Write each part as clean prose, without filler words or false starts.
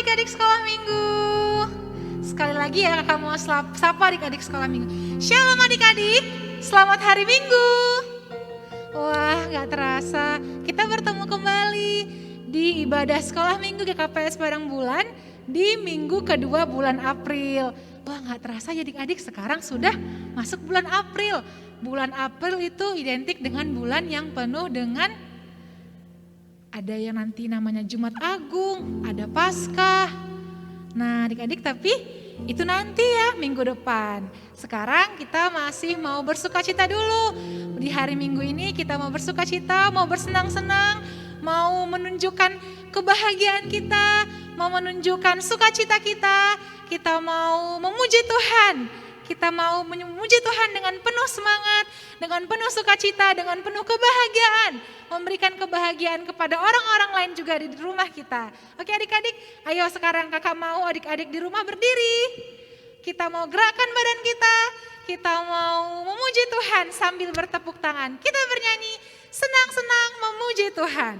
adik-adik sekolah minggu. Sekali lagi ya kakak mau sapa adik-adik sekolah minggu. Shalom adik-adik, selamat hari minggu. Wah gak terasa kita bertemu kembali di ibadah sekolah minggu GKPS Padang Bulan di minggu kedua bulan April. Wah gak terasa ya adik-adik, sekarang sudah masuk bulan April. Bulan April itu identik dengan bulan yang penuh dengan ada yang nanti namanya Jumat Agung, ada Paskah. Nah adik-adik tapi itu nanti ya minggu depan. Sekarang kita masih mau bersukacita dulu. Di hari minggu ini kita mau bersukacita, mau bersenang-senang, mau menunjukkan kebahagiaan kita, mau menunjukkan sukacita kita. Kita mau memuji Tuhan. Kita mau memuji Tuhan dengan penuh semangat, dengan penuh sukacita, dengan penuh kebahagiaan. Memberikan kebahagiaan kepada orang-orang lain juga di rumah kita. Oke adik-adik, ayo sekarang kakak mau adik-adik di rumah berdiri. Kita mau gerakan badan kita mau memuji Tuhan sambil bertepuk tangan. Kita bernyanyi, senang-senang memuji Tuhan.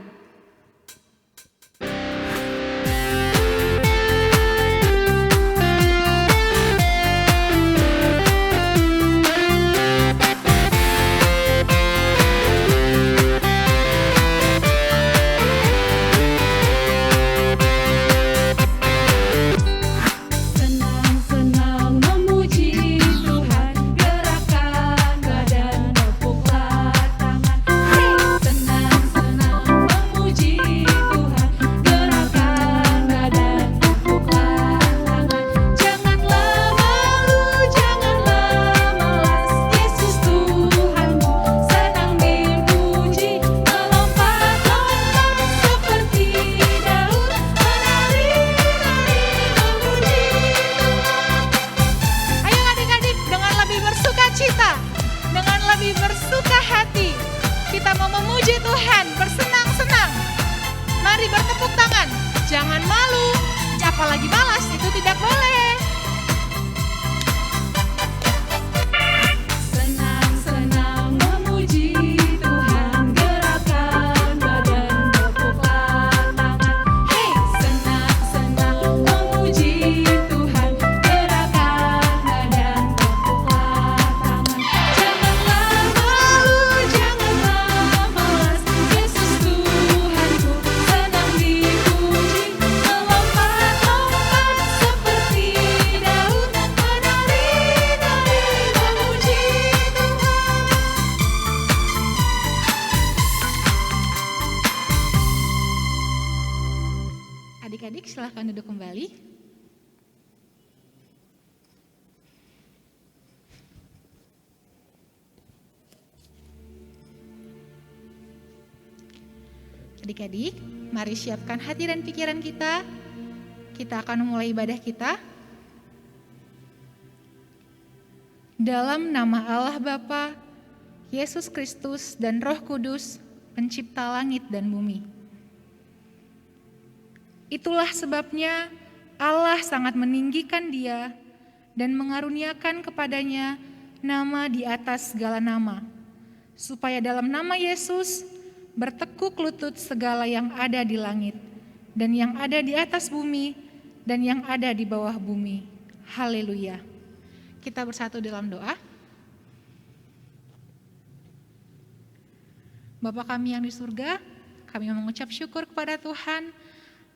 Adik-adik silahkan duduk kembali. Adik-adik, mari siapkan hati dan pikiran kita. Kita akan memulai ibadah kita. Dalam nama Allah Bapa, Yesus Kristus dan Roh Kudus, pencipta langit dan bumi. Itulah sebabnya Allah sangat meninggikan Dia dan mengaruniakan kepadanya nama di atas segala nama, supaya dalam nama Yesus bertekuk lutut segala yang ada di langit dan yang ada di atas bumi dan yang ada di bawah bumi. Haleluya. Kita bersatu dalam doa. Bapa kami yang di surga, kami mengucap syukur kepada Tuhan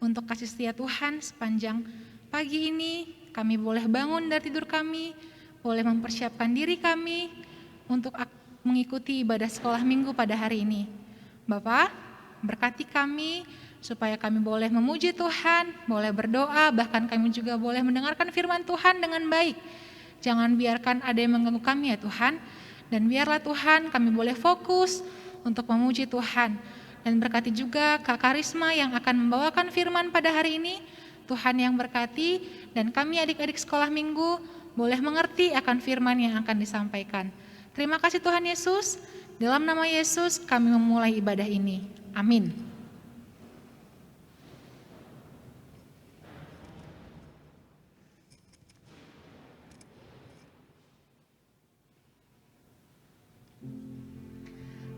untuk kasih setia Tuhan sepanjang pagi ini. Kami boleh bangun dari tidur kami, boleh mempersiapkan diri kami untuk mengikuti ibadah sekolah minggu pada hari ini. Bapak, berkati kami supaya kami boleh memuji Tuhan, boleh berdoa, bahkan kami juga boleh mendengarkan firman Tuhan dengan baik. Jangan biarkan ada yang mengganggu kami ya Tuhan, dan biarlah Tuhan kami boleh fokus untuk memuji Tuhan. Dan berkati juga Kak Karisma yang akan membawakan firman pada hari ini. Tuhan yang berkati dan kami adik-adik sekolah minggu boleh mengerti akan firman yang akan disampaikan. Terima kasih Tuhan Yesus. Dalam nama Yesus kami memulai ibadah ini. Amin.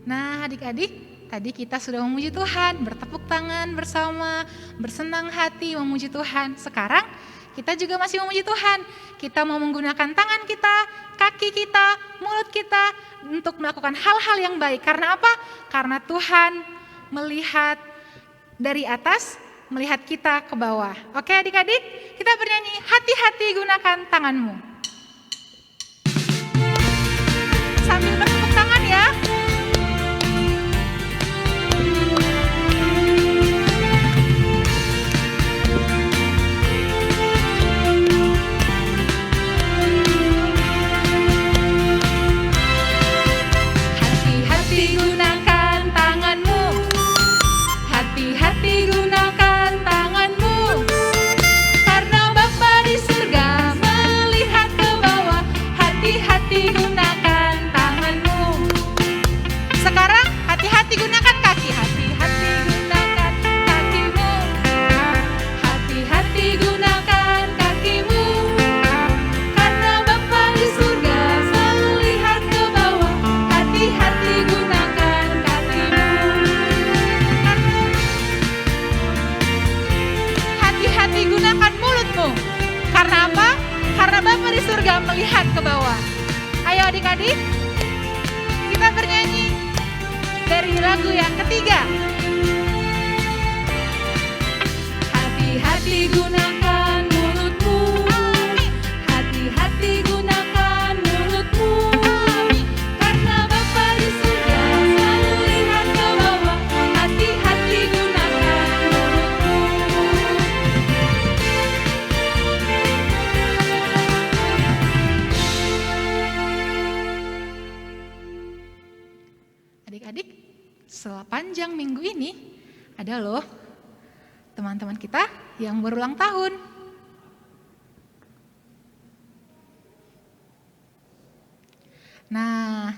Nah adik-adik, tadi kita sudah memuji Tuhan, bertepuk tangan bersama, bersenang hati memuji Tuhan. Sekarang kita juga masih memuji Tuhan. Kita mau menggunakan tangan kita, kaki kita, mulut kita untuk melakukan hal-hal yang baik. Karena apa? Karena Tuhan melihat dari atas, melihat kita ke bawah. Oke adik-adik, kita bernyanyi, hati-hati gunakan tanganmu. Sambil bertepuk tangan ya. Melihat ke bawah. Ayo adik-adik, kita bernyanyi dari lagu yang ketiga. Hati-hati gunakan mulutmu, hati-hati gunakan mulutmu, karena Bapa di surga selalu lihat ke bawah. Hati-hati gunakan mulutmu. Adik-adik, sepanjang minggu ini ada loh teman-teman kita yang berulang tahun. Nah,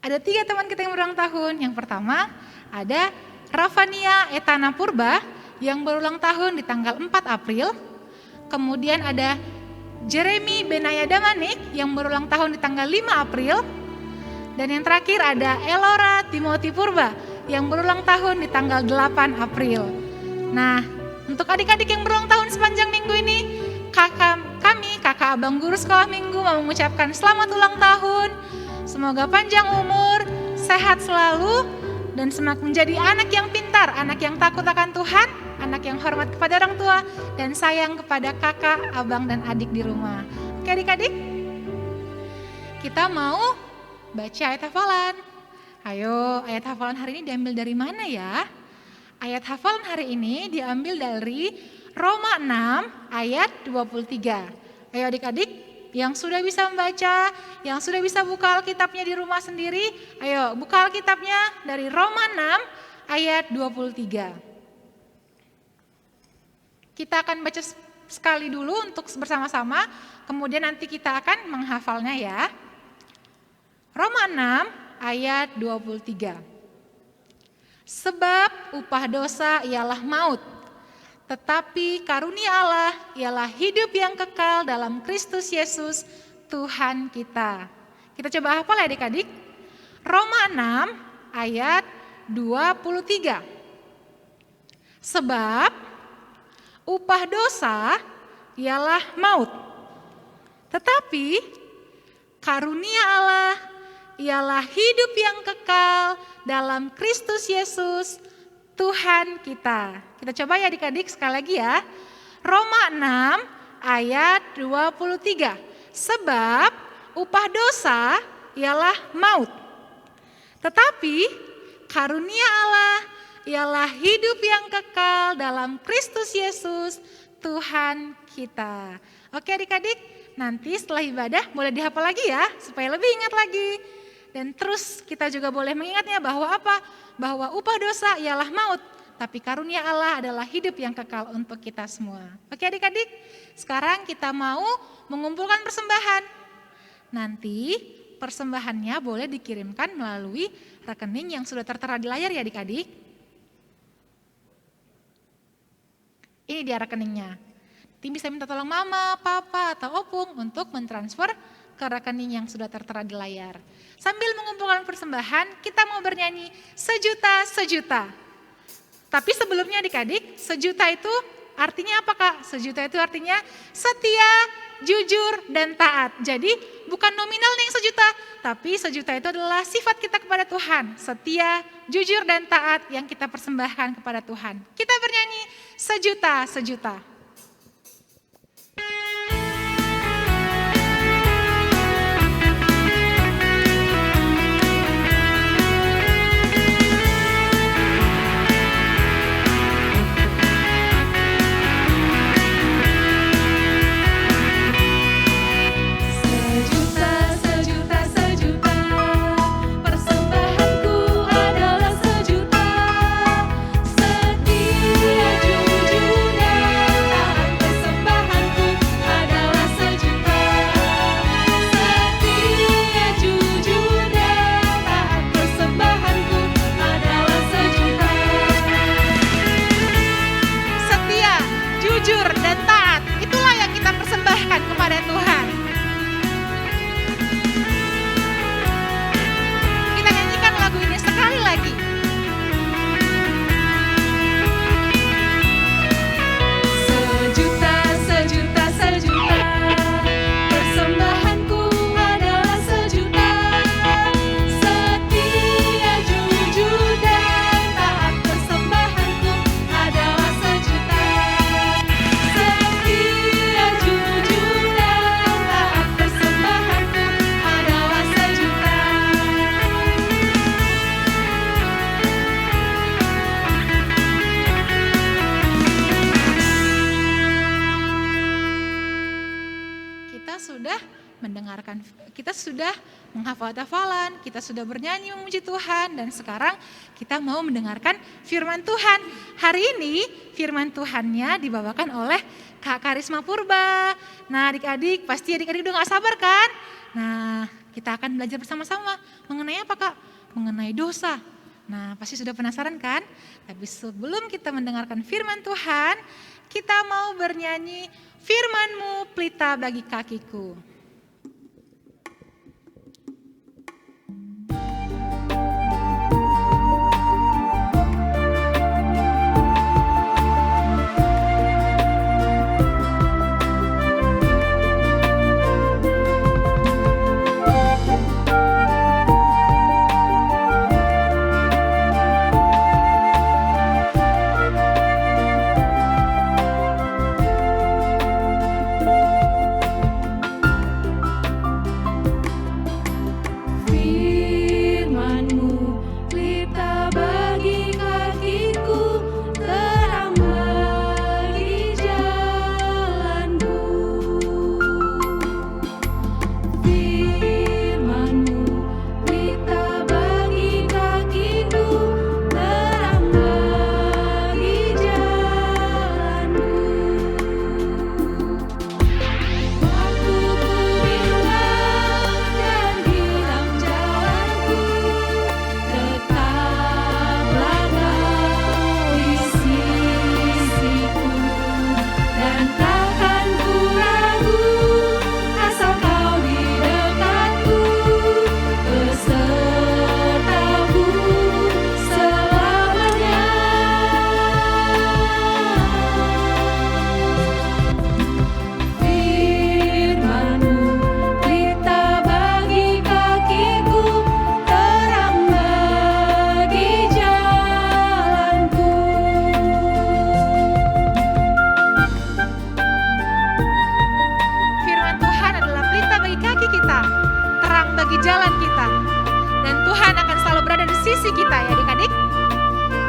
ada 3 teman kita yang berulang tahun. Yang pertama ada Ravania Etana Purba yang berulang tahun di tanggal 4 April. Kemudian ada Jeremy Benaya Damanik yang berulang tahun di tanggal 5 April. Dan yang terakhir ada Elora Timothy Purba yang berulang tahun di tanggal 8 April. Nah, untuk adik-adik yang berulang tahun sepanjang minggu ini, kakak abang guru sekolah minggu mau mengucapkan selamat ulang tahun. Semoga panjang umur, sehat selalu, dan semakin menjadi anak yang pintar, anak yang takut akan Tuhan, anak yang hormat kepada orang tua, dan sayang kepada kakak, abang, dan adik di rumah. Oke adik-adik, kita mau baca ayat hafalan. Ayo, ayat hafalan hari ini diambil dari mana ya? Ayat hafalan hari ini diambil dari Roma 6 ayat 23. Ayo adik-adik yang sudah bisa membaca, yang sudah bisa buka Alkitabnya di rumah sendiri, ayo buka Alkitabnya dari Roma 6 ayat 23. Kita akan baca sekali dulu untuk bersama-sama, kemudian nanti kita akan menghafalnya ya. Roma 6 ayat 23. Sebab upah dosa ialah maut, tetapi karunia Allah ialah hidup yang kekal dalam Kristus Yesus Tuhan kita. Kita coba hafal ya adik-adik. Roma 6 ayat 23. Sebab upah dosa ialah maut, tetapi karunia Allah ialah hidup yang kekal dalam Kristus Yesus Tuhan kita. Kita coba ya adik-adik sekali lagi ya. Roma 6 ayat 23. Sebab upah dosa ialah maut, tetapi karunia Allah ialah hidup yang kekal dalam Kristus Yesus Tuhan kita. Oke adik-adik, nanti setelah ibadah boleh dihafal lagi ya, supaya lebih ingat lagi. Dan terus kita juga boleh mengingatnya bahwa apa? Bahwa upah dosa ialah maut, tapi karunia Allah adalah hidup yang kekal untuk kita semua. Oke adik-adik, sekarang kita mau mengumpulkan persembahan. Nanti persembahannya boleh dikirimkan melalui rekening yang sudah tertera di layar ya adik-adik. Ini dia rekeningnya. Tim bisa minta tolong mama, papa, atau opung untuk mentransfer ke rekening yang sudah tertera di layar. Sambil mengumpulkan persembahan, kita mau bernyanyi sejuta sejuta. Tapi sebelumnya adik-adik, sejuta itu artinya apa Kak? Sejuta itu artinya setia, jujur, dan taat. Jadi bukan nominalnya yang sejuta, tapi sejuta itu adalah sifat kita kepada Tuhan. Setia, jujur, dan taat yang kita persembahkan kepada Tuhan. Kita bernyanyi sejuta sejuta. Kita sudah menghafal-hafalan, kita sudah bernyanyi memuji Tuhan, dan sekarang kita mau mendengarkan firman Tuhan. Hari ini firman Tuhannya dibawakan oleh Kak Karisma Purba. Nah adik-adik, pasti adik-adik udah gak sabar kan? Nah kita akan belajar bersama-sama mengenai apa Kak? Mengenai dosa. Nah pasti sudah penasaran kan? Tapi sebelum kita mendengarkan firman Tuhan, kita mau bernyanyi firman-Mu pelita bagi kakiku.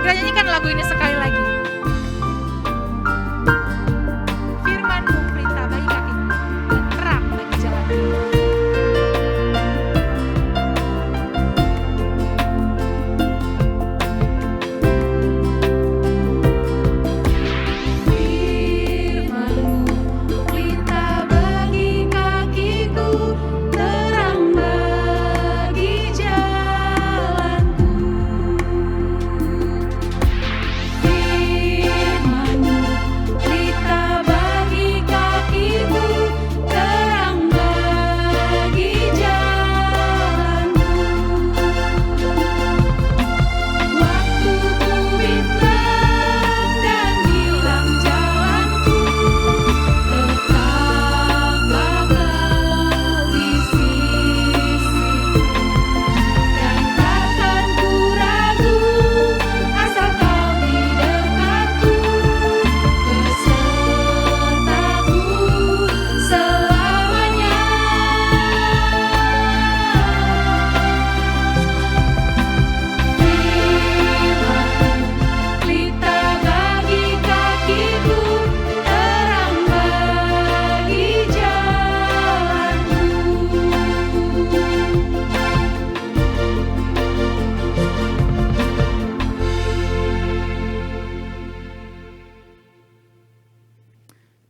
Kita nyanyikan lagu ini sekali lagi. Firman-Mu pelita bagi kakiku dan terang bagi jalanku. Firman-Mu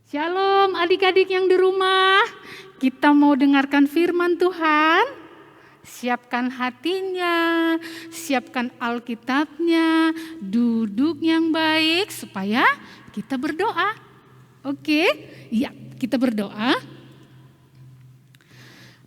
Shalom adik-adik yang di rumah. Kita mau dengarkan firman Tuhan. Siapkan hatinya, siapkan Alkitabnya, duduk yang baik supaya kita berdoa. Oke? Iya, kita berdoa.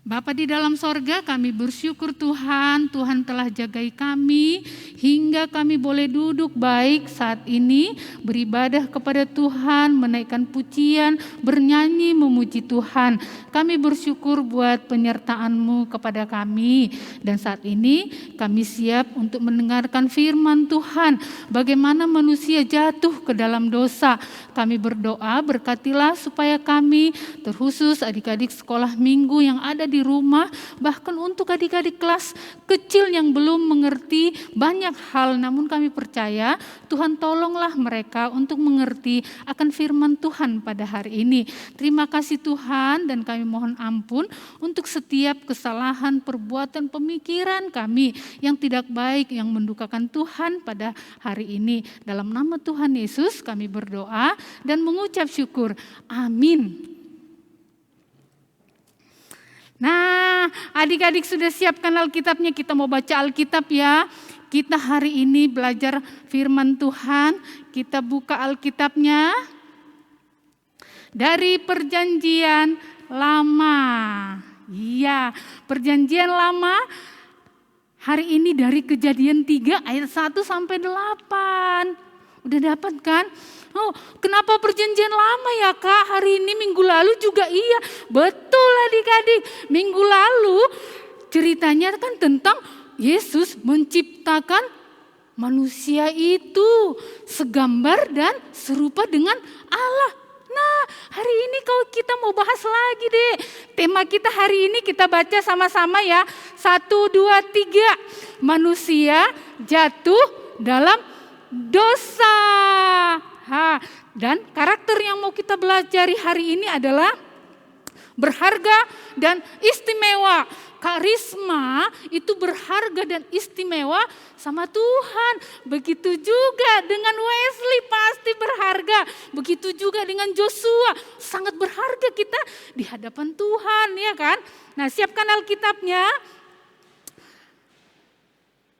Bapa di dalam sorga, kami bersyukur Tuhan telah jagai kami hingga kami boleh duduk baik saat ini, beribadah kepada Tuhan, menaikkan pujian, bernyanyi memuji Tuhan. Kami bersyukur buat penyertaan-Mu kepada kami, dan saat ini kami siap untuk mendengarkan firman Tuhan. Bagaimana manusia jatuh ke dalam dosa. Kami berdoa, berkatilah supaya kami, terkhusus adik-adik sekolah minggu yang ada di rumah, bahkan untuk adik-adik kelas kecil yang belum mengerti banyak hal, namun kami percaya Tuhan tolonglah mereka untuk mengerti akan firman Tuhan pada hari ini. Terima kasih Tuhan, dan kami mohon ampun untuk setiap kesalahan, perbuatan, pemikiran kami yang tidak baik, yang mendukakan Tuhan pada hari ini. Dalam nama Tuhan Yesus kami berdoa dan mengucap syukur. Amin. Nah, adik-adik sudah siapkan Alkitabnya, kita mau baca Alkitab ya. Kita hari ini belajar firman Tuhan, kita buka Alkitabnya dari Perjanjian Lama. Iya, Perjanjian Lama hari ini dari Kejadian 3 ayat 1 sampai 8. Udah dapat kan? Oh, kenapa perjanjian lama ya Kak? Hari ini minggu lalu juga iya. Betul adik-adik. Minggu lalu ceritanya kan tentang Yesus menciptakan manusia itu segambar dan serupa dengan Allah. Nah, hari ini kalau kita mau bahas lagi deh. Tema kita hari ini kita baca sama-sama ya. 1, 2, 3. Manusia jatuh dalam dosa. Dan karakter yang mau kita pelajari hari ini adalah berharga dan istimewa. Karisma itu berharga dan istimewa sama Tuhan. Begitu juga dengan Wesley, pasti berharga. Begitu juga dengan Joshua, sangat berharga kita di hadapan Tuhan, ya kan? Nah, siapkan Alkitabnya.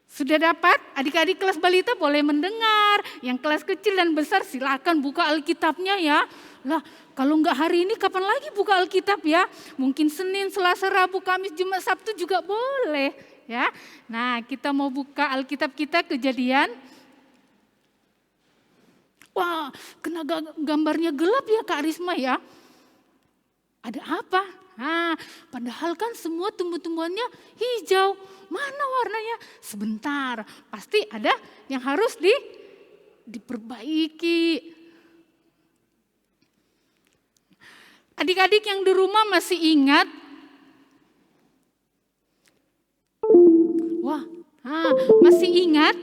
Sudah dapat? Adik-adik kelas balita boleh mendengar. Yang kelas kecil dan besar silakan buka Alkitabnya ya. Lah, kalau enggak hari ini kapan lagi buka Alkitab ya? Mungkin Senin, Selasa, Rabu, Kamis, Jumat, Sabtu juga boleh ya. Nah, kita mau buka Alkitab kita Kejadian. Wah, kena gambarnya gelap ya Kak Risma ya. Ada apa? Nah, padahal kan semua tumbuh-tumbuhannya hijau. Mana warnanya? Sebentar, pasti ada yang harus diperbaiki. Adik-adik yang di rumah masih ingat? Masih ingat?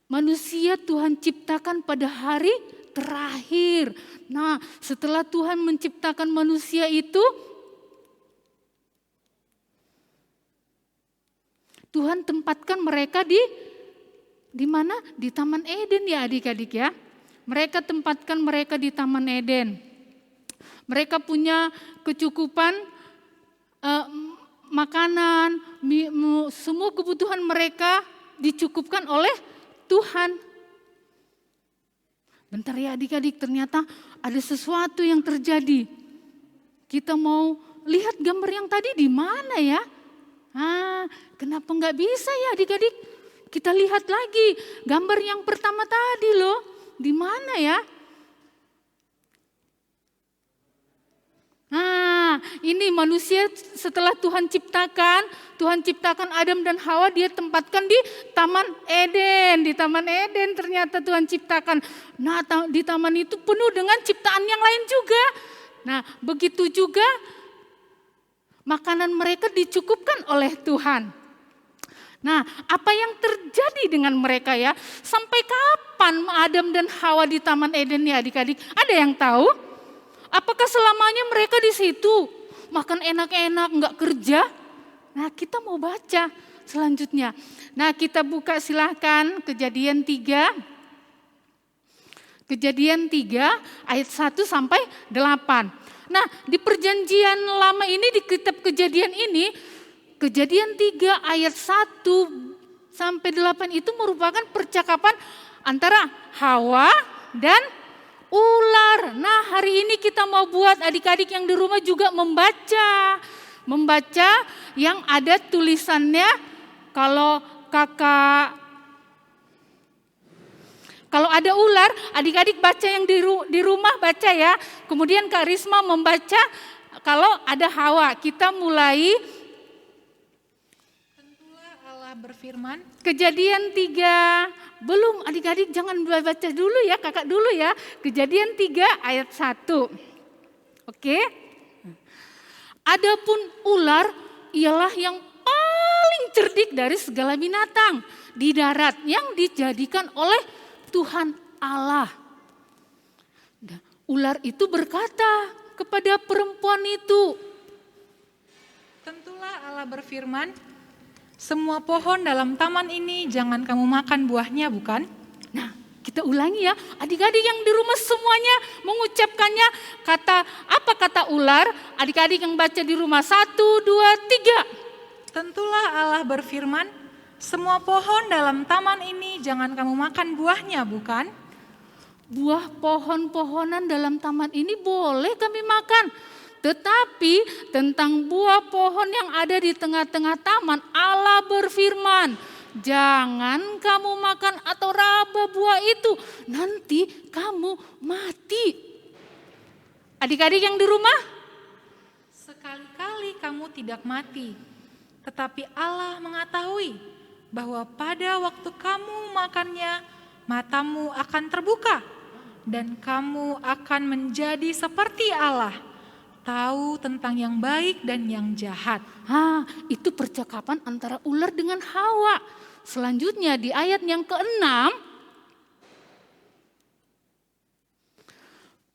Manusia Tuhan ciptakan pada hari terakhir. Nah, setelah Tuhan menciptakan manusia itu, Tuhan tempatkan mereka di mana? Di Taman Eden ya adik-adik ya. Mereka tempatkan mereka di Taman Eden. Mereka punya kecukupan makanan, semua kebutuhan mereka dicukupkan oleh Tuhan. Bentar ya adik-adik, ternyata ada sesuatu yang terjadi. Kita mau lihat gambar yang tadi di mana ya? Kenapa nggak bisa ya adik-adik? Kita lihat lagi gambar yang pertama tadi loh. Di mana ya? Ini manusia setelah Tuhan ciptakan Adam dan Hawa, dia tempatkan di Taman Eden. Di Taman Eden ternyata Tuhan ciptakan. Nah, di taman itu penuh dengan ciptaan yang lain juga. Nah, begitu juga makanan mereka dicukupkan oleh Tuhan. Nah, apa yang terjadi dengan mereka ya? Sampai kapan Adam dan Hawa di Taman Eden ya adik-adik? Ada yang tahu? Apakah selamanya mereka di situ? Makan enak-enak, enggak kerja? Nah, kita mau baca selanjutnya. Nah, kita buka silahkan Kejadian 3. Kejadian 3 ayat 1 sampai 8. Nah, di perjanjian lama ini, di kitab Kejadian ini, Kejadian 3 ayat 1 sampai 8 itu merupakan percakapan antara Hawa dan ular. Nah, hari ini kita mau buat adik-adik yang di rumah juga membaca yang ada tulisannya. Kalau ada ular, adik-adik baca yang di rumah baca ya. Kemudian Kak Risma membaca kalau ada Hawa. Kita mulai. Tentulah Allah berfirman. Kejadian 3. Belum, adik-adik jangan baca dulu ya, kakak dulu ya. Kejadian 3 ayat 1. Oke. Adapun ular ialah yang paling cerdik dari segala binatang di darat yang dijadikan oleh Tuhan Allah. Dan ular itu berkata kepada perempuan itu. Tentulah Allah berfirman, semua pohon dalam taman ini jangan kamu makan buahnya, bukan? Nah, kita ulangi ya, adik-adik yang di rumah semuanya mengucapkannya. Apa kata ular? Adik-adik yang baca di rumah, 1, 2, 3. Tentulah Allah berfirman, semua pohon dalam taman ini jangan kamu makan buahnya, bukan? Buah pohon-pohonan dalam taman ini boleh kami makan. Tetapi tentang buah pohon yang ada di tengah-tengah taman, Allah berfirman, jangan kamu makan atau raba buah itu, nanti kamu mati. Adik-adik yang di rumah, Sekali-kali kamu tidak mati, tetapi Allah mengetahui bahwa pada waktu kamu makannya, matamu akan terbuka dan kamu akan menjadi seperti Allah, tahu tentang yang baik dan yang jahat. itu percakapan antara ular dengan Hawa. Selanjutnya di ayat yang ke-6,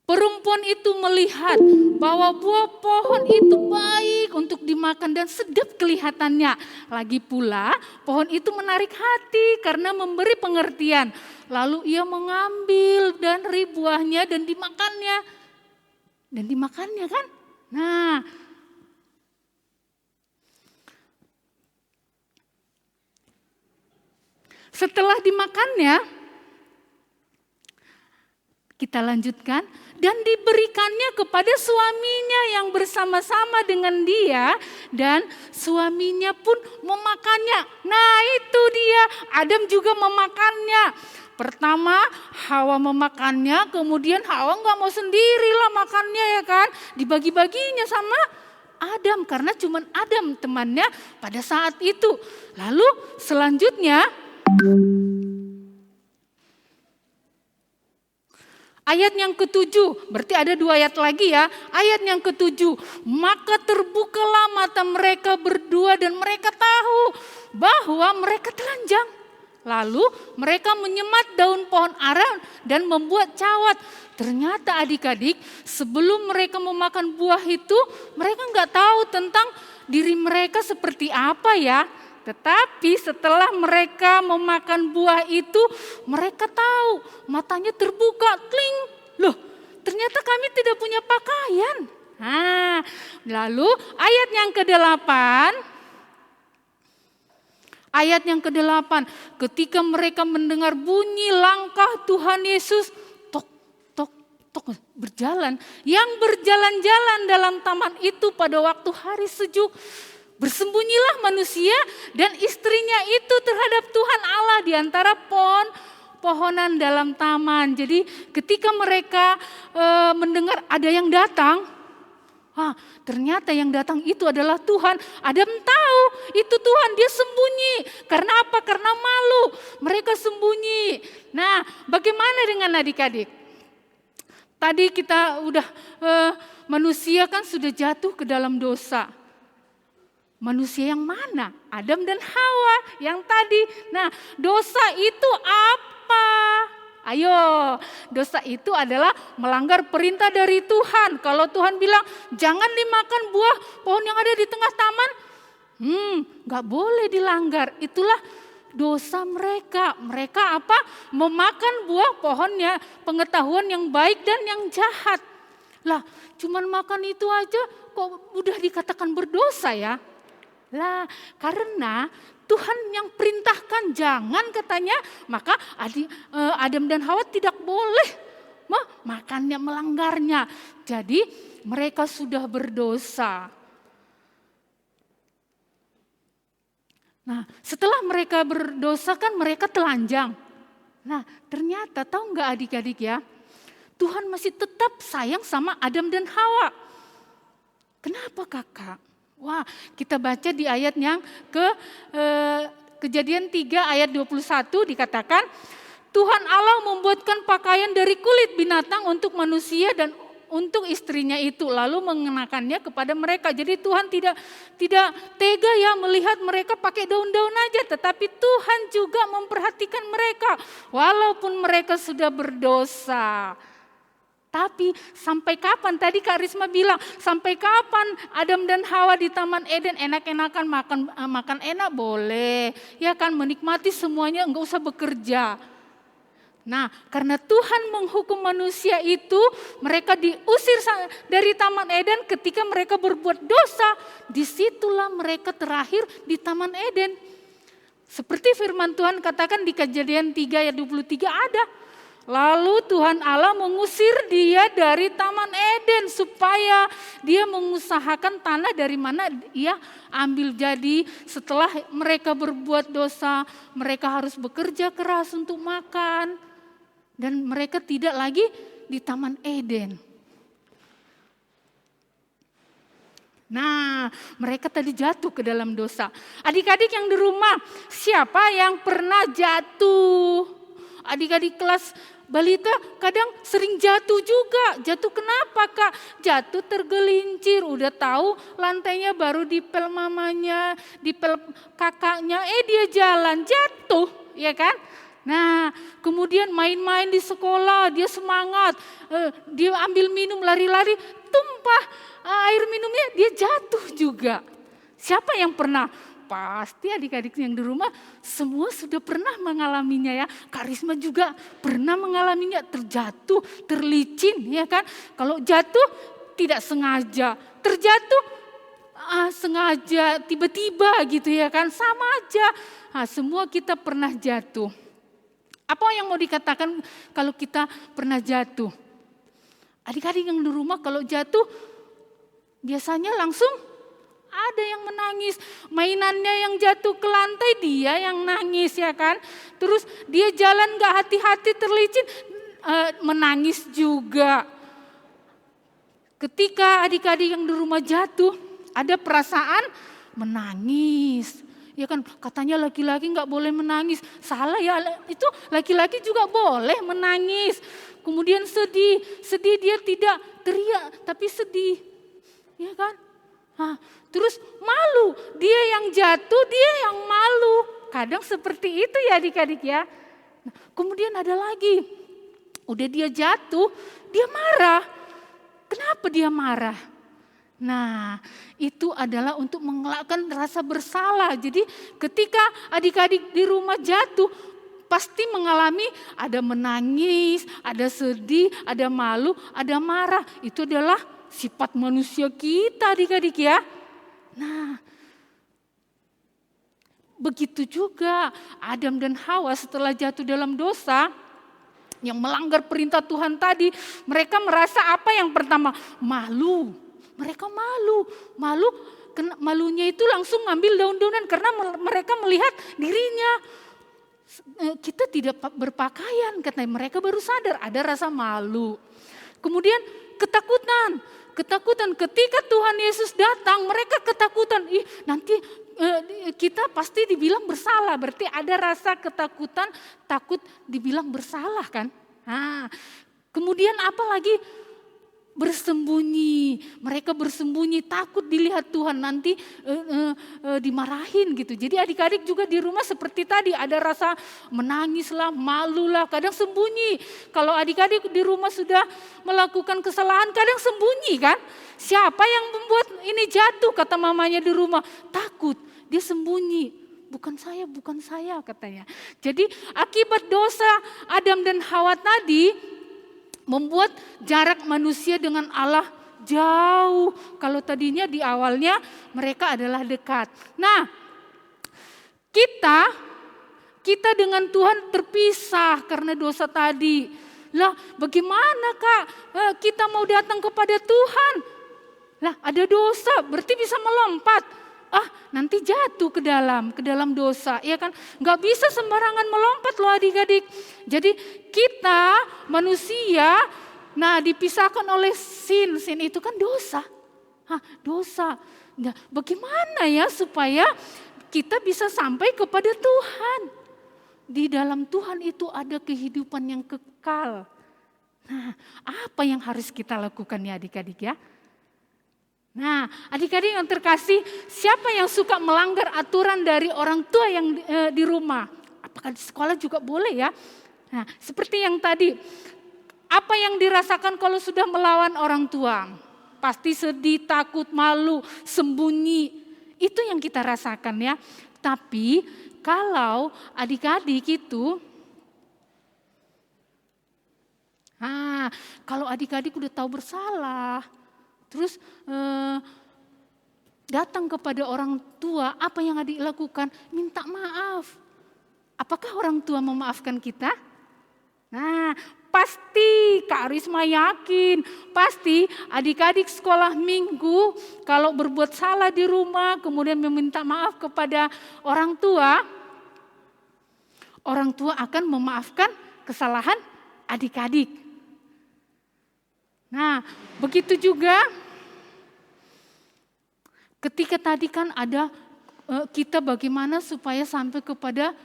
perempuan itu melihat bahwa buah pohon itu baik untuk dimakan dan sedap kelihatannya. Lagi pula pohon itu menarik hati karena memberi pengertian. Lalu ia mengambil dari buahnya dan dimakannya. Dan dimakannya kan? Nah, setelah dimakannya, kita lanjutkan, dan diberikannya kepada suaminya yang bersama-sama dengan dia, dan suaminya pun memakannya. Nah, itu dia, Adam juga memakannya. Pertama Hawa memakannya, kemudian Hawa nggak mau sendirilah makannya ya kan, dibagi-baginya sama Adam karena cuma Adam temannya pada saat itu. Lalu selanjutnya ayat yang ke-7, berarti ada 2 ayat lagi ya. Ayat yang ke-7, maka terbukalah mata mereka berdua dan mereka tahu bahwa mereka telanjang. Lalu mereka menyemat daun pohon ara dan membuat cawat. Ternyata adik-adik, sebelum mereka memakan buah itu, mereka nggak tahu tentang diri mereka seperti apa ya. Tetapi setelah mereka memakan buah itu, mereka tahu, matanya terbuka, kling. Loh, ternyata kami tidak punya pakaian. Lalu ayat yang ke-8, ketika mereka mendengar bunyi langkah Tuhan Yesus, tok, tok, tok, berjalan. Yang berjalan-jalan dalam taman itu pada waktu hari sejuk, bersembunyilah manusia dan istrinya itu terhadap Tuhan Allah di antara pohonan dalam taman. Jadi ketika mereka mendengar ada yang datang, ternyata yang datang itu adalah Tuhan. Adam tahu itu Tuhan, dia sembunyi. Karena apa? Karena malu. Mereka sembunyi. Nah, bagaimana dengan adik-adik? Tadi kita udah manusia kan sudah jatuh ke dalam dosa. Manusia yang mana? Adam dan Hawa yang tadi. Nah, dosa itu apa? Ayo, dosa itu adalah melanggar perintah dari Tuhan. Kalau Tuhan bilang jangan dimakan buah pohon yang ada di tengah taman, gak boleh dilanggar. Itulah dosa mereka. Mereka apa? Memakan buah pohonnya, pengetahuan yang baik dan yang jahat. Lah, cuman makan itu aja kok udah dikatakan berdosa ya? Lah, karena Tuhan yang perintahkan jangan katanya, maka Adam dan Hawa tidak boleh makannya, melanggarnya. Jadi mereka sudah berdosa. Nah, setelah mereka berdosa kan mereka telanjang. Nah, ternyata tahu nggak adik-adik ya, Tuhan masih tetap sayang sama Adam dan Hawa. Kenapa kakak? Wah, kita baca di ayat yang Kejadian 3 ayat 21 dikatakan, Tuhan Allah membuatkan pakaian dari kulit binatang untuk manusia dan untuk istrinya itu, lalu mengenakannya kepada mereka. Jadi Tuhan tidak tega ya melihat mereka pakai daun-daun aja, tetapi Tuhan juga memperhatikan mereka walaupun mereka sudah berdosa. Tapi sampai kapan, tadi Kak Risma bilang, sampai kapan Adam dan Hawa di Taman Eden enak-enakan makan enak boleh, ya kan, menikmati semuanya, enggak usah bekerja. Nah, karena Tuhan menghukum manusia itu, mereka diusir dari Taman Eden ketika mereka berbuat dosa. Disitulah mereka terakhir di Taman Eden. Seperti firman Tuhan katakan di Kejadian 3 ayat 23 ada. Lalu Tuhan Allah mengusir dia dari Taman Eden supaya dia mengusahakan tanah dari mana ia ambil. Jadi setelah mereka berbuat dosa, mereka harus bekerja keras untuk makan. Dan mereka tidak lagi di Taman Eden. Nah, mereka tadi jatuh ke dalam dosa. Adik-adik yang di rumah, siapa yang pernah jatuh? Adik-adik kelas balita kadang sering jatuh juga. Jatuh kenapa kak? Jatuh tergelincir, udah tahu lantainya baru dipel mamanya, dipel kakaknya, dia jalan jatuh, ya kan? Nah, kemudian main-main di sekolah, dia semangat, dia ambil minum lari-lari, tumpah air minumnya, dia jatuh juga. Siapa yang pernah? Pasti adik-adik yang di rumah semua sudah pernah mengalaminya ya. Kak Risma juga pernah mengalaminya, terjatuh, terlicin ya kan. Kalau jatuh tidak sengaja, terjatuh sengaja tiba-tiba gitu ya kan, sama aja. Nah, semua kita pernah jatuh. Apa yang mau dikatakan kalau kita pernah jatuh? Adik-adik yang di rumah kalau jatuh biasanya langsung ada yang menangis, mainannya yang jatuh ke lantai dia yang nangis ya kan. Terus dia jalan gak hati-hati terlicin, menangis juga. Ketika adik-adik yang di rumah jatuh, ada perasaan menangis. Ya kan katanya laki-laki gak boleh menangis, salah ya, itu laki-laki juga boleh menangis. Kemudian sedih dia tidak teriak tapi sedih, ya kan. Nah, terus malu, dia yang jatuh, dia yang malu. Kadang seperti itu ya adik-adik ya. Nah, kemudian ada lagi, udah dia jatuh, dia marah. Kenapa dia marah? Nah, itu adalah untuk mengelakkan rasa bersalah. Jadi ketika adik-adik di rumah jatuh, pasti mengalami ada menangis, ada sedih, ada malu, ada marah. Itu adalah sifat manusia kita adik-adik ya. Nah, begitu juga Adam dan Hawa setelah jatuh dalam dosa, yang melanggar perintah Tuhan tadi, mereka merasa apa yang pertama? Malu. Mereka malu. Malunya itu langsung ngambil daun-daunan karena mereka melihat dirinya. Kita tidak berpakaian, katanya mereka baru sadar ada rasa malu. Kemudian ketakutan ketika Tuhan Yesus datang, mereka ketakutan. Nanti kita pasti dibilang bersalah, berarti ada rasa ketakutan, takut dibilang bersalah kan. Nah, kemudian apa lagi? Bersembunyi, mereka bersembunyi takut dilihat Tuhan, nanti dimarahin gitu. Jadi adik-adik juga di rumah seperti tadi ada rasa menangis lah, malu lah, kadang sembunyi. Kalau adik-adik di rumah sudah melakukan kesalahan kadang sembunyi kan. Siapa yang membuat ini jatuh kata mamanya di rumah? Takut, dia sembunyi. bukan saya katanya. Jadi akibat dosa Adam dan Hawa tadi membuat jarak manusia dengan Allah jauh. Kalau tadinya di awalnya mereka adalah dekat. Nah, kita dengan Tuhan terpisah karena dosa tadi. Lah, bagaimana Kak? Kita mau datang kepada Tuhan. Lah, ada dosa, berarti bisa melompat. Nanti jatuh ke dalam dosa, ya kan? Nggak bisa sembarangan melompat loh adik-adik. Jadi kita manusia, dipisahkan oleh sin itu kan dosa. Dosa. Nah, bagaimana ya supaya kita bisa sampai kepada Tuhan? Di dalam Tuhan itu ada kehidupan yang kekal. Nah, apa yang harus kita lakukan ya adik-adik ya? Nah, adik-adik yang terkasih, siapa yang suka melanggar aturan dari orang tua yang di rumah? Apakah di sekolah juga boleh ya? Nah, seperti yang tadi, apa yang dirasakan kalau sudah melawan orang tua? Pasti sedih, takut, malu, sembunyi. Itu yang kita rasakan ya. Tapi kalau adik-adik itu, kalau adik-adik udah tahu bersalah, terus datang kepada orang tua, apa yang adik lakukan? Minta maaf. Apakah orang tua memaafkan kita? Nah, pasti Kak Risma yakin, pasti adik-adik sekolah minggu kalau berbuat salah di rumah, kemudian meminta maaf kepada orang tua akan memaafkan kesalahan adik-adik. Nah, begitu juga ketika tadi kan ada kita bagaimana supaya sampai kepada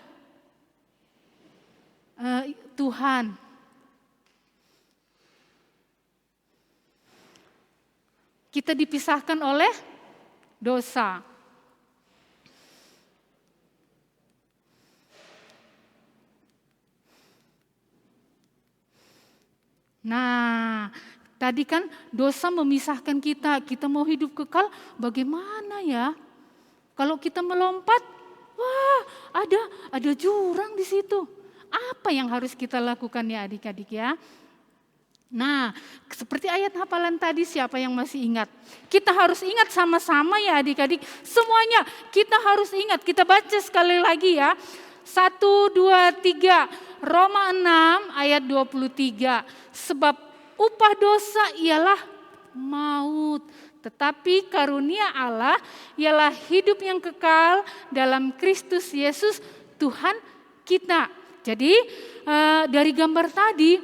Tuhan. Kita dipisahkan oleh dosa. Nah, tadi kan dosa memisahkan kita mau hidup kekal bagaimana ya? Kalau kita melompat, ada jurang di situ. Apa yang harus kita lakukan ya adik-adik ya? Nah, seperti ayat hafalan tadi siapa yang masih ingat? Kita harus ingat sama-sama ya adik-adik. Semuanya kita harus ingat. Kita baca sekali lagi ya. 1, 2, 3. Roma 6 ayat 23. Sebab upah dosa ialah maut. Tetapi karunia Allah ialah hidup yang kekal dalam Kristus Yesus Tuhan kita. Jadi dari gambar tadi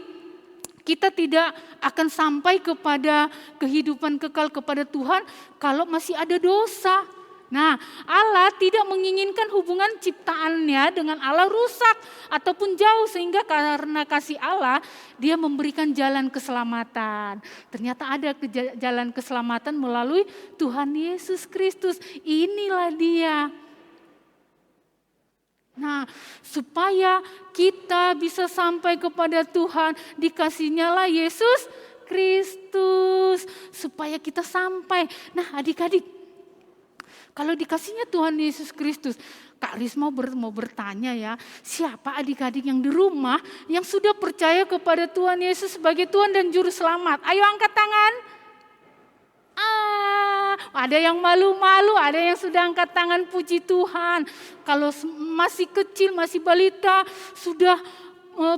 kita tidak akan sampai kepada kehidupan kekal kepada Tuhan kalau masih ada dosa. Nah, Allah tidak menginginkan hubungan ciptaannya dengan Allah rusak ataupun jauh, sehingga karena kasih Allah dia memberikan jalan keselamatan. Ternyata ada jalan keselamatan melalui Tuhan Yesus Kristus. Inilah dia. Nah, supaya kita bisa sampai kepada Tuhan, dikasihnya lah Yesus Kristus, supaya kita sampai. Nah, adik-adik, kalau dikasihnya Tuhan Yesus Kristus, Kak Risma mau bertanya ya, siapa adik-adik yang di rumah yang sudah percaya kepada Tuhan Yesus sebagai Tuhan dan Juru Selamat? Ayo angkat tangan. Ada yang malu-malu, ada yang sudah angkat tangan, puji Tuhan. Kalau masih kecil, masih balita, sudah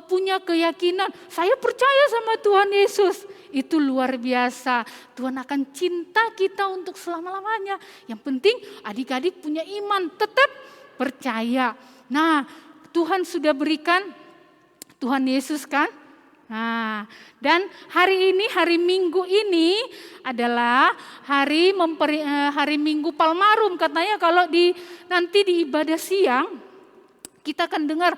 punya keyakinan, saya percaya sama Tuhan Yesus. Itu luar biasa. Tuhan akan cinta kita untuk selama-lamanya. Yang penting adik-adik punya iman, tetap percaya. Nah, Tuhan sudah berikan Tuhan Yesus kan? Nah, dan hari ini, hari Minggu ini adalah hari Minggu Palmarum. Katanya kalau nanti di ibadah siang kita akan dengar,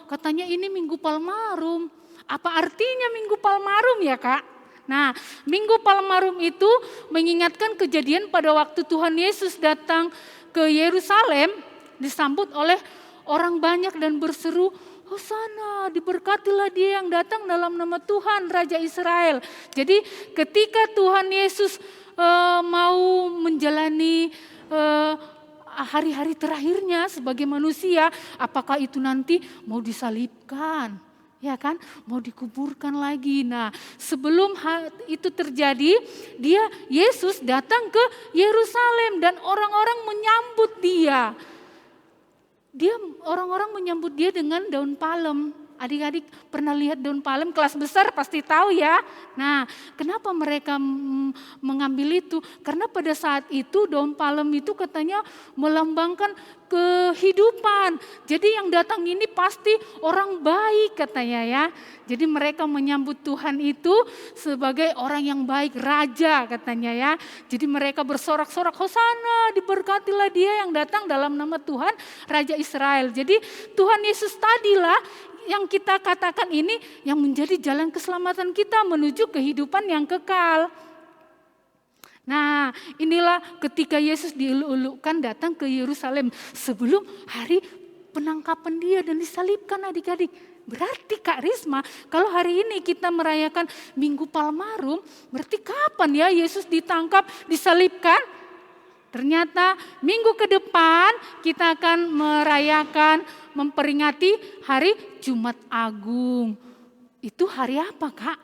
katanya ini Minggu Palmarum. Apa artinya Minggu Palmarum ya Kak? Nah, Minggu Palmarum itu mengingatkan kejadian pada waktu Tuhan Yesus datang ke Yerusalem, disambut oleh orang banyak dan berseru, Hosana, diberkatilah dia yang datang dalam nama Tuhan, Raja Israel. Jadi ketika Tuhan Yesus mau menjalani hari-hari terakhirnya sebagai manusia, apakah itu nanti mau disalibkan, ya kan, mau dikuburkan lagi. Nah, sebelum itu terjadi, Yesus datang ke Yerusalem dan orang-orang menyambut dia. Orang-orang menyambut dia dengan daun palem. Adik-adik pernah lihat daun palem, kelas besar pasti tahu ya. Nah, kenapa mereka mengambil itu? Karena pada saat itu daun palem itu katanya melambangkan kehidupan. Jadi yang datang ini pasti orang baik katanya ya. Jadi mereka menyambut Tuhan itu sebagai orang yang baik, raja katanya ya. Jadi mereka bersorak-sorak, Hosana, diberkatilah dia yang datang dalam nama Tuhan, Raja Israel. Jadi Tuhan Yesus tadilah yang kita katakan ini yang menjadi jalan keselamatan kita menuju kehidupan yang kekal. Nah, inilah ketika Yesus dieluk-elukkan datang ke Yerusalem sebelum hari penangkapan dia dan disalibkan adik-adik. Berarti Kak Risma, kalau hari ini kita merayakan Minggu Palmarum, berarti kapan ya Yesus ditangkap, disalibkan? Ternyata minggu ke depan kita akan memperingati hari Jumat Agung. Itu hari apa Kak?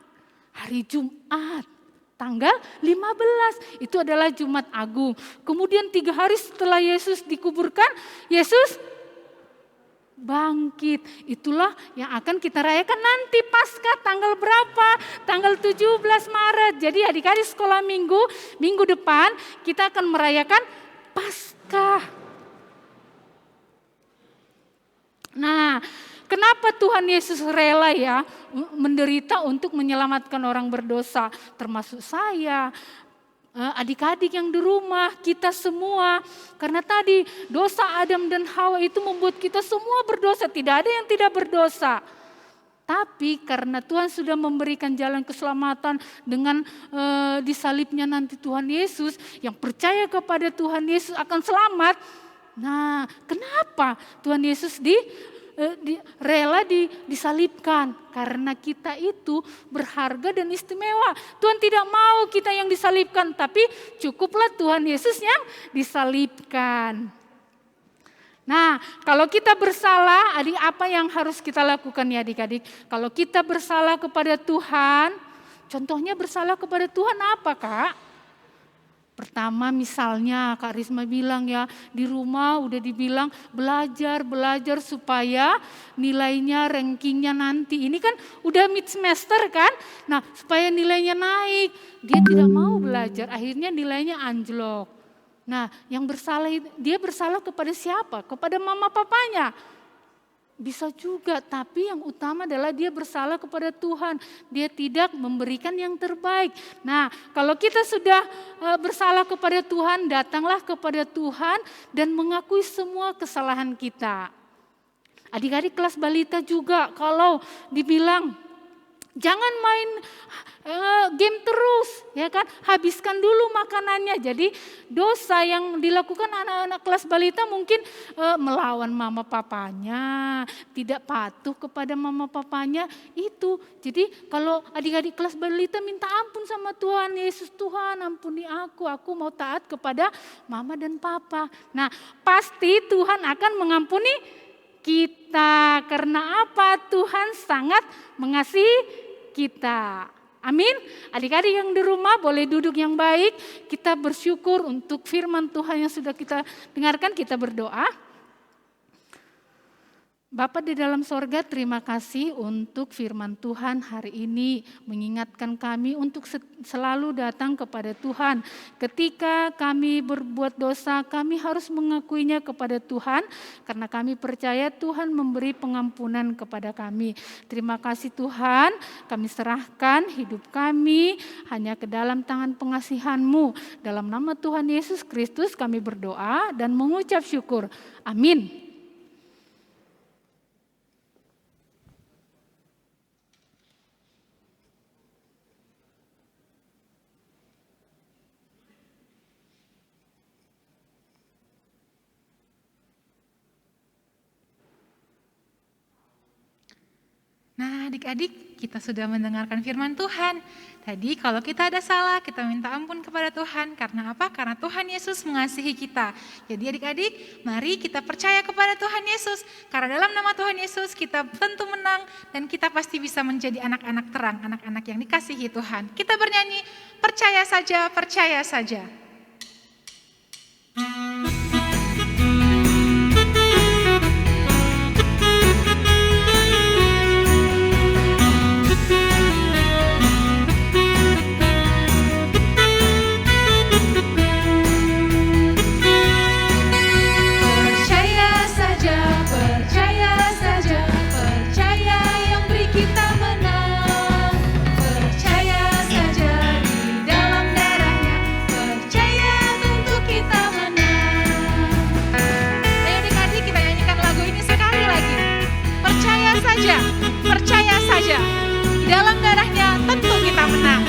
Hari Jumat. Tanggal 15 itu adalah Jumat Agung. Kemudian 3 hari setelah Yesus dikuburkan, Yesus bangkit. Itulah yang akan kita rayakan nanti Paskah tanggal berapa? Tanggal 17 Maret. Jadi adik-adik sekolah minggu depan kita akan merayakan Paskah. Nah, kenapa Tuhan Yesus rela ya menderita untuk menyelamatkan orang berdosa, termasuk saya, adik-adik yang di rumah, kita semua. Karena tadi dosa Adam dan Hawa itu membuat kita semua berdosa, tidak ada yang tidak berdosa. Tapi karena Tuhan sudah memberikan jalan keselamatan dengan disalibnya nanti Tuhan Yesus, yang percaya kepada Tuhan Yesus akan selamat. Nah, kenapa Tuhan Yesus rela disalibkan? Karena kita itu berharga dan istimewa. Tuhan tidak mau kita yang disalibkan, tapi cukuplah Tuhan Yesus yang disalibkan. Nah, kalau kita bersalah, adik, apa yang harus kita lakukan ya adik-adik? Kalau kita bersalah kepada Tuhan, contohnya bersalah kepada Tuhan apa Kak? Pertama misalnya Kak Risma bilang ya, di rumah udah dibilang belajar supaya nilainya, rankingnya nanti. Ini kan udah mid semester kan, nah supaya nilainya naik. Dia tidak mau belajar, akhirnya nilainya anjlok. Nah yang bersalah, dia bersalah kepada siapa? Kepada mama papanya. Bisa juga, tapi yang utama adalah dia bersalah kepada Tuhan. Dia tidak memberikan yang terbaik. Nah, kalau kita sudah bersalah kepada Tuhan, datanglah kepada Tuhan dan mengakui semua kesalahan kita. Adik-adik kelas balita juga, kalau dibilang jangan main game terus, ya kan? Habiskan dulu makanannya. Jadi dosa yang dilakukan anak-anak kelas balita mungkin melawan mama papanya, tidak patuh kepada mama papanya itu. Jadi kalau adik-adik kelas balita minta ampun sama Tuhan Yesus, Tuhan ampuni aku mau taat kepada mama dan papa. Nah, pasti Tuhan akan mengampuni kita. Karena apa? Tuhan sangat mengasihi kita. Amin. Adik-adik yang di rumah boleh duduk yang baik. Kita bersyukur untuk firman Tuhan yang sudah kita dengarkan. Kita berdoa. Bapa di dalam sorga, terima kasih untuk firman Tuhan hari ini. Mengingatkan kami untuk selalu datang kepada Tuhan. Ketika kami berbuat dosa, kami harus mengakuinya kepada Tuhan. Karena kami percaya Tuhan memberi pengampunan kepada kami. Terima kasih Tuhan, kami serahkan hidup kami hanya ke dalam tangan pengasihan-Mu. Dalam nama Tuhan Yesus Kristus kami berdoa dan mengucap syukur. Amin. Nah adik-adik, kita sudah mendengarkan firman Tuhan. Tadi kalau kita ada salah, kita minta ampun kepada Tuhan. Karena apa? Karena Tuhan Yesus mengasihi kita. Jadi adik-adik, mari kita percaya kepada Tuhan Yesus. Karena dalam nama Tuhan Yesus kita tentu menang dan kita pasti bisa menjadi anak-anak terang, anak-anak yang dikasihi Tuhan. Kita bernyanyi, percaya saja, percaya saja. Percaya saja, di dalam darahnya tentu kita menang.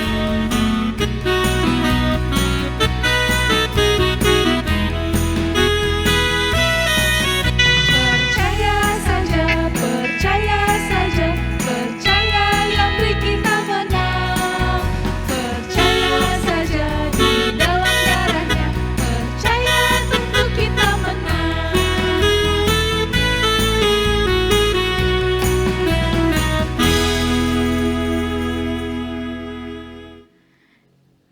Percaya saja, percaya saja, percaya yang beri kita menang. Percaya saja, di dalam darahnya, percaya tentu kita menang.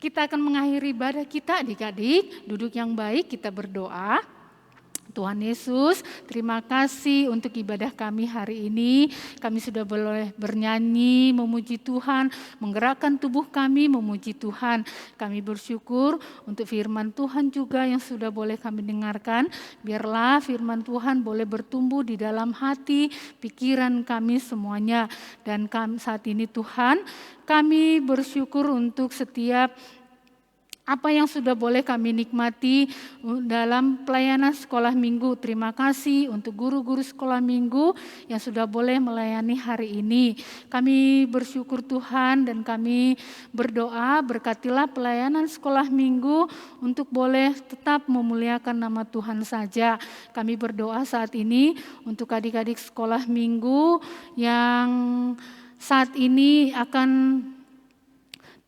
Kita akan mengakhiri ibadah kita adik-adik, duduk yang baik, kita berdoa. Tuhan Yesus, terima kasih untuk ibadah kami hari ini. Kami sudah boleh bernyanyi, memuji Tuhan, menggerakkan tubuh kami, memuji Tuhan. Kami bersyukur untuk firman Tuhan juga yang sudah boleh kami dengarkan. Biarlah firman Tuhan boleh bertumbuh di dalam hati, pikiran kami semuanya. Dan saat ini Tuhan, kami bersyukur untuk setiap apa yang sudah boleh kami nikmati dalam pelayanan sekolah minggu. Terima kasih untuk guru-guru sekolah minggu yang sudah boleh melayani hari ini. Kami bersyukur Tuhan dan kami berdoa berkatilah pelayanan sekolah minggu untuk boleh tetap memuliakan nama Tuhan saja. Kami berdoa saat ini untuk adik-adik sekolah minggu yang saat ini akan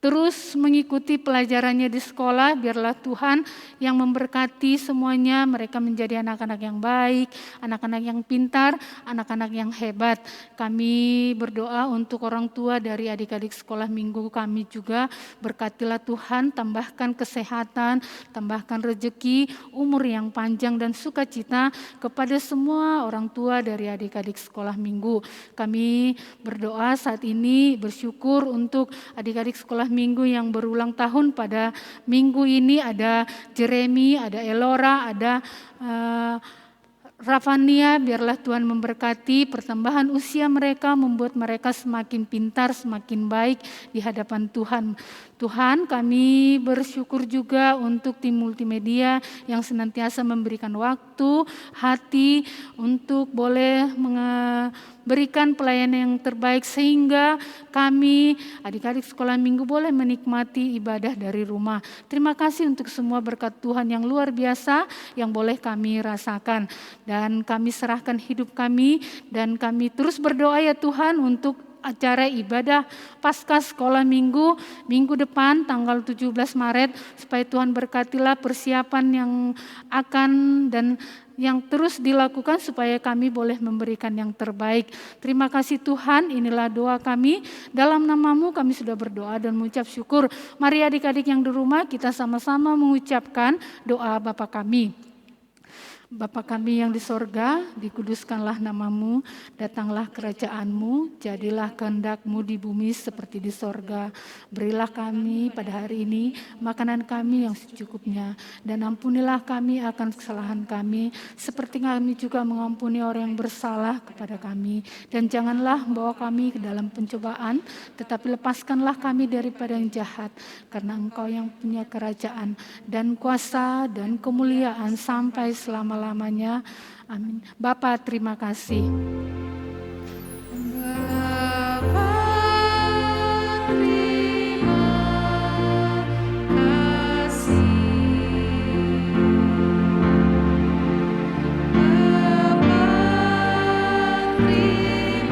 terus mengikuti pelajarannya di sekolah. Biarlah Tuhan yang memberkati semuanya, mereka menjadi anak-anak yang baik, anak-anak yang pintar, anak-anak yang hebat. Kami berdoa untuk orang tua dari adik-adik sekolah minggu kami juga, berkatilah Tuhan, tambahkan kesehatan, tambahkan rezeki, umur yang panjang dan sukacita kepada semua orang tua dari adik-adik sekolah minggu. Kami berdoa saat ini bersyukur untuk adik-adik sekolah minggu yang berulang tahun pada minggu ini. Ada Jeremy, ada Elora, ada Ravania. Biarlah Tuhan memberkati pertambahan usia mereka, membuat mereka semakin pintar, semakin baik di hadapan Tuhan. Tuhan, kami bersyukur juga untuk tim multimedia yang senantiasa memberikan waktu, hati untuk boleh memberikan pelayanan yang terbaik sehingga kami adik-adik sekolah minggu boleh menikmati ibadah dari rumah. Terima kasih untuk semua berkat Tuhan yang luar biasa yang boleh kami rasakan. Dan kami serahkan hidup kami dan kami terus berdoa ya Tuhan untuk acara ibadah Paskah sekolah minggu depan tanggal 17 Maret supaya Tuhan berkatilah persiapan yang akan dan yang terus dilakukan supaya kami boleh memberikan yang terbaik. Terima kasih Tuhan, inilah doa kami. Dalam nama-Mu kami sudah berdoa dan mengucap syukur. Mari adik-adik yang di rumah kita sama-sama mengucapkan doa Bapa kami. Bapa kami yang di sorga, dikuduskanlah nama-Mu, datanglah kerajaan-Mu, jadilah kehendak-Mu di bumi seperti di sorga. Berilah kami pada hari ini makanan kami yang secukupnya, dan ampunilah kami akan kesalahan kami, seperti kami juga mengampuni orang yang bersalah kepada kami. Dan janganlah membawa kami ke dalam pencobaan, tetapi lepaskanlah kami daripada yang jahat, karena Engkau yang punya kerajaan dan kuasa dan kemuliaan sampai selama-lamanya. Amin. Bapa, terima kasih. Bapa, terima kasih. Bapa, terima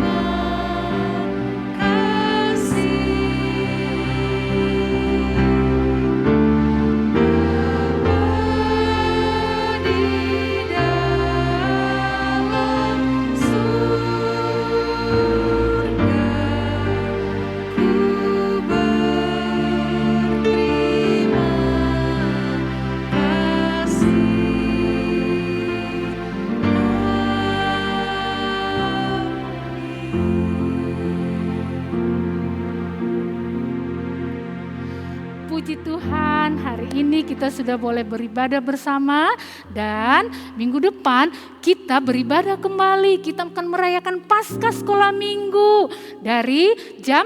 Tuhan, hari ini kita sudah boleh beribadah bersama dan minggu depan kita beribadah kembali. Kita akan merayakan Paskah sekolah minggu dari jam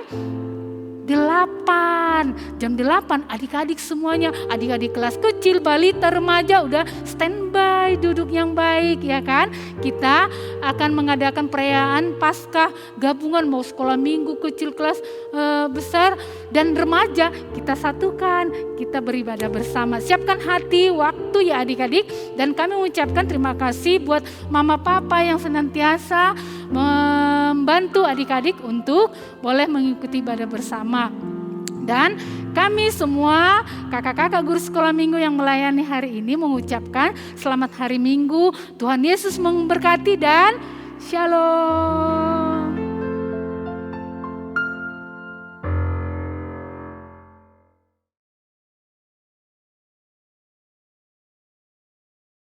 8. Jam 8 adik-adik semuanya, adik-adik kelas kecil, balita, remaja udah standby duduk yang baik ya kan. Kita akan mengadakan perayaan Paskah gabungan mau sekolah minggu kecil, kelas besar dan remaja. Kita satukan, kita beribadah bersama. Siapkan hati, waktu ya adik-adik, dan kami mengucapkan terima kasih buat mama papa yang senantiasa membantu adik-adik untuk boleh mengikuti ibadah bersama. Dan kami semua kakak-kakak guru sekolah minggu yang melayani hari ini mengucapkan selamat hari Minggu. Tuhan Yesus memberkati dan shalom.